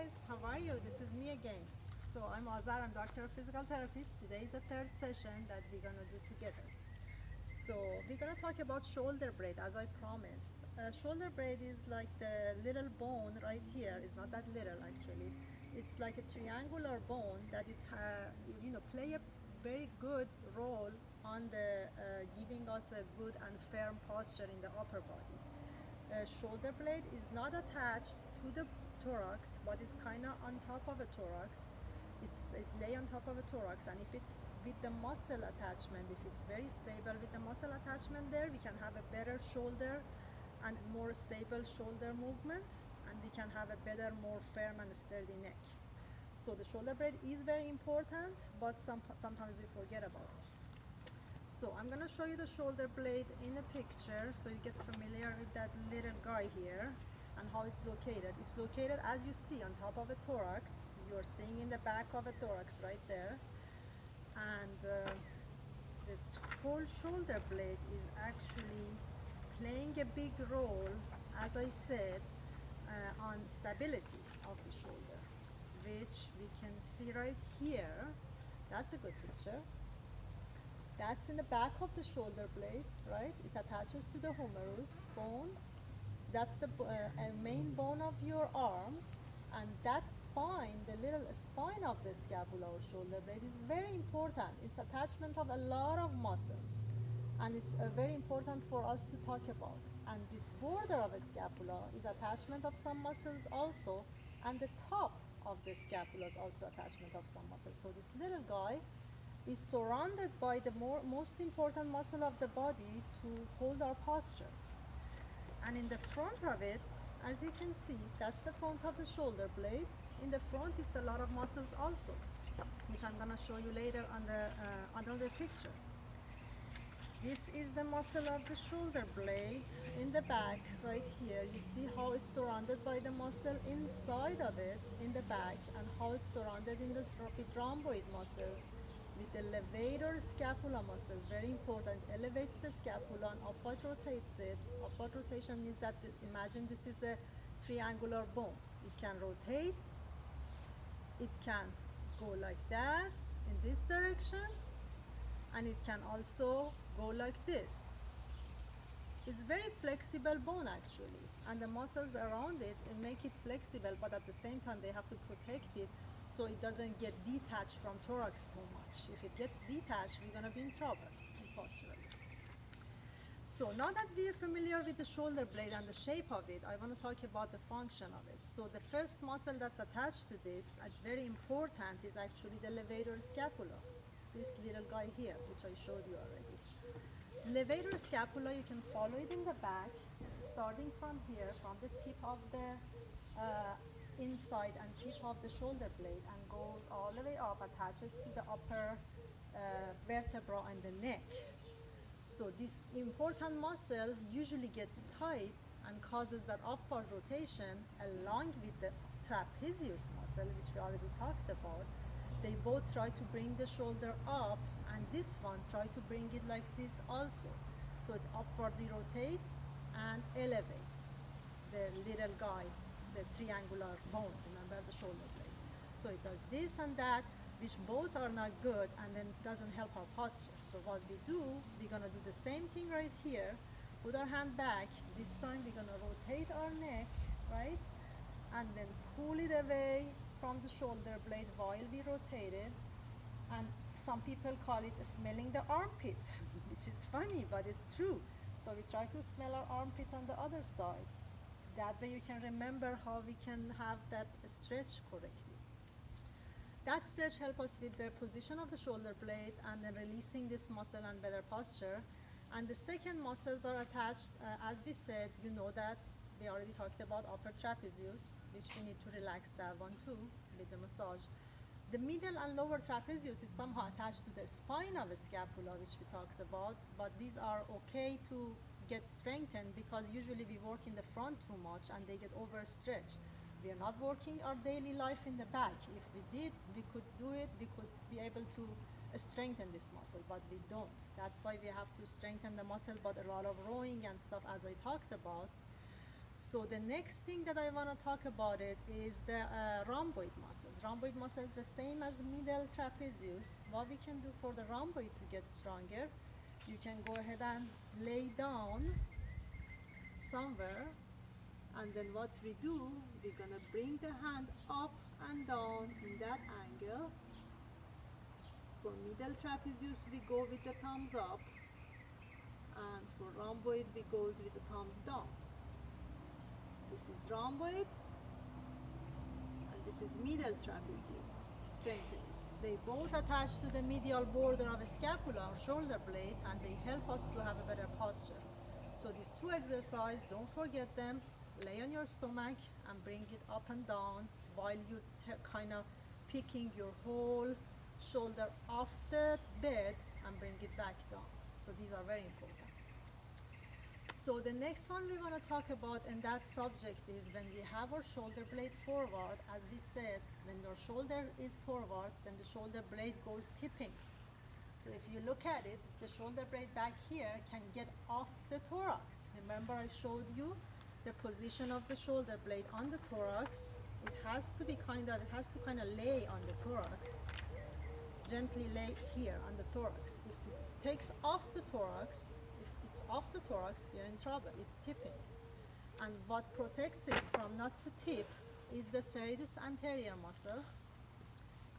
guys, how are you? This is me again. So I'm Azar, I'm doctor of physical therapist. Today is the third session that we're gonna do together. So we're gonna talk about shoulder blade as I promised. Shoulder blade is like the little bone right here. It's not that little actually. It's like a triangular bone that it play a very good role on the giving us a good and firm posture in the upper body. Shoulder blade is not attached to the thorax, but is kind of on top of a thorax. It lay on top of a thorax, and if it's with the muscle attachment, if it's very stable with the muscle attachment there, we can have a better shoulder and more stable shoulder movement, and we can have a better, more firm and sturdy neck. So the shoulder blade is very important, but sometimes we forget about it. So I'm going to show you the shoulder blade in a picture so you get familiar with that little guy here and how it's located. It's located, as you see, on top of a thorax. You're seeing in the back of a thorax right there. And the whole shoulder blade is actually playing a big role, as I said, on stability of the shoulder, which we can see right here. That's a good picture. That's in the back of the shoulder blade, right? It attaches to the humerus bone. That's the main bone of your arm. And that spine, the little spine of the scapula or shoulder blade is very important. It's attachment of a lot of muscles. And it's very important for us to talk about. And this border of a scapula is attachment of some muscles also. And the top of the scapula is also attachment of some muscles. So this little guy is surrounded by the most important muscle of the body to hold our posture. And in the front of it, as you can see, that's the front of the shoulder blade. In the front, it's a lot of muscles also, which I'm going to show you later on under the picture. This is the muscle of the shoulder blade in the back right here. You see how it's surrounded by the muscle inside of it in the back, and how it's surrounded with rhomboid muscles with the levator scapula muscles. Very important. It elevates the scapula and upward rotates it. Upward rotation means that imagine this is a triangular bone. It can rotate. It can go like that in this direction, and it can also go like this. It's very flexible bone actually, and the muscles around it make it flexible, but at the same time they have to protect it so it doesn't get detached from thorax too much. If it gets detached, we're going to be in trouble posturally. So now that we are familiar with the shoulder blade and the shape of it, I want to talk about the function of it. So the first muscle that's attached to this, it's very important, is actually the levator scapula. This little guy here, which I showed you already. Levator scapula, you can follow it in the back, starting from here, from the tip of the inside and tip of the shoulder blade, and goes all the way up, attaches to the upper vertebra and the neck. So this important muscle usually gets tight and causes that upward rotation along with the trapezius muscle, which we already talked about. They both try to bring the shoulder up, and this one try to bring it like this also. So it's upwardly rotate and elevate the little guy, the triangular bone, remember the shoulder blade. So it does this and that, which both are not good, and then doesn't help our posture. So what we do, we're gonna do the same thing right here, put our hand back. This time we're gonna rotate our neck, right? And then pull it away from the shoulder blade while we rotate it. And some people call it smelling the armpit, which is funny, but it's true. So we try to smell our armpit on the other side. That way you can remember how we can have that stretch correctly. That stretch helps us with the position of the shoulder blade and then releasing this muscle and better posture. And the second muscles are attached, as we said, you know that we already talked about upper trapezius, which we need to relax that one too with the massage. The middle and lower trapezius is somehow attached to the spine of the scapula, which we talked about, but these are okay to get strengthened because usually we work in the front too much and they get overstretched. We are not working our daily life in the back. If we did, we could do it, we could be able to strengthen this muscle, but we don't. That's why we have to strengthen the muscle, but a lot of rowing and stuff, as I talked about. So the next thing that I want to talk about it is the rhomboid muscles. Rhomboid muscles the same as middle trapezius. What we can do for the rhomboid to get stronger, you can go ahead and lay down somewhere, and then what we do, we're gonna bring the hand up and down in that angle. For middle trapezius we go with the thumbs up, and for rhomboid we goes with the thumbs down. This is rhomboid and this is middle trapezius, strengthening. They both attach to the medial border of a scapula or shoulder blade, and they help us to have a better posture. So these two exercises, don't forget them. Lay on your stomach and bring it up and down while you're kind of picking your whole shoulder off the bed and bring it back down. So these are very important. So the next one we want to talk about in that subject is when we have our shoulder blade forward. As we said, when your shoulder is forward, then the shoulder blade goes tipping. So if you look at it, the shoulder blade back here can get off the thorax. Remember I showed you the position of the shoulder blade on the thorax. It has to kind of lay on the thorax. Gently lay here on the thorax. If it takes off the thorax, off the thorax, we are in trouble. It's tipping. And what protects it from not to tip is the serratus anterior muscle.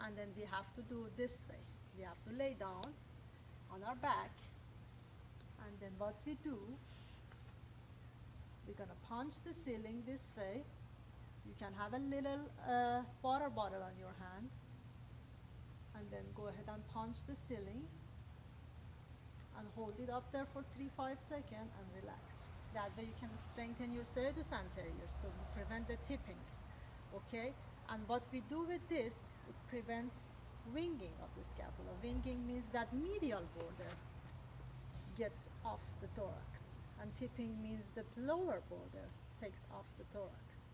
And then we have to do this way. We have to lay down on our back, and then what we do, we're gonna punch the ceiling this way. You can have a little water bottle on your hand, and then go ahead and punch the ceiling and hold it up there for 3-5 seconds and relax. That way you can strengthen your serratus anterior, so we prevent the tipping, okay? And what we do with this, it prevents winging of the scapula. Winging means that medial border gets off the thorax, and tipping means that lower border takes off the thorax.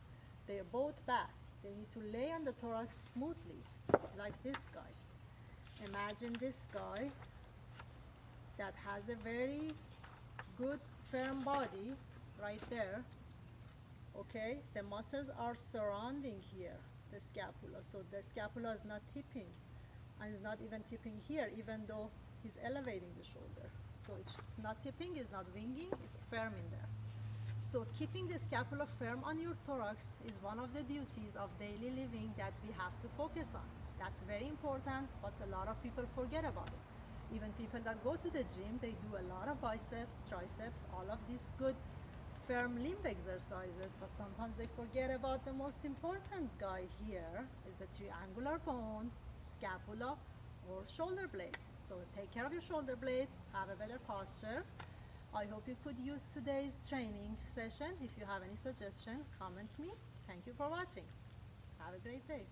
They are both bad. They need to lay on the thorax smoothly, like this guy. Imagine this guy that has a very good firm body right there, okay? The muscles are surrounding here, the scapula, so the scapula is not tipping, and is not even tipping here, even though he's elevating the shoulder. So it's not tipping, it's not winging, it's firm in there. So keeping the scapula firm on your thorax is one of the duties of daily living that we have to focus on. That's very important, but a lot of people forget about it. Even people that go to the gym, they do a lot of biceps, triceps, all of these good firm limb exercises, but sometimes they forget about the most important guy here, is the triangular bone, scapula, or shoulder blade. So take care of your shoulder blade, have a better posture. I hope you could use today's training session. If you have any suggestion, comment me. Thank you for watching. Have a great day.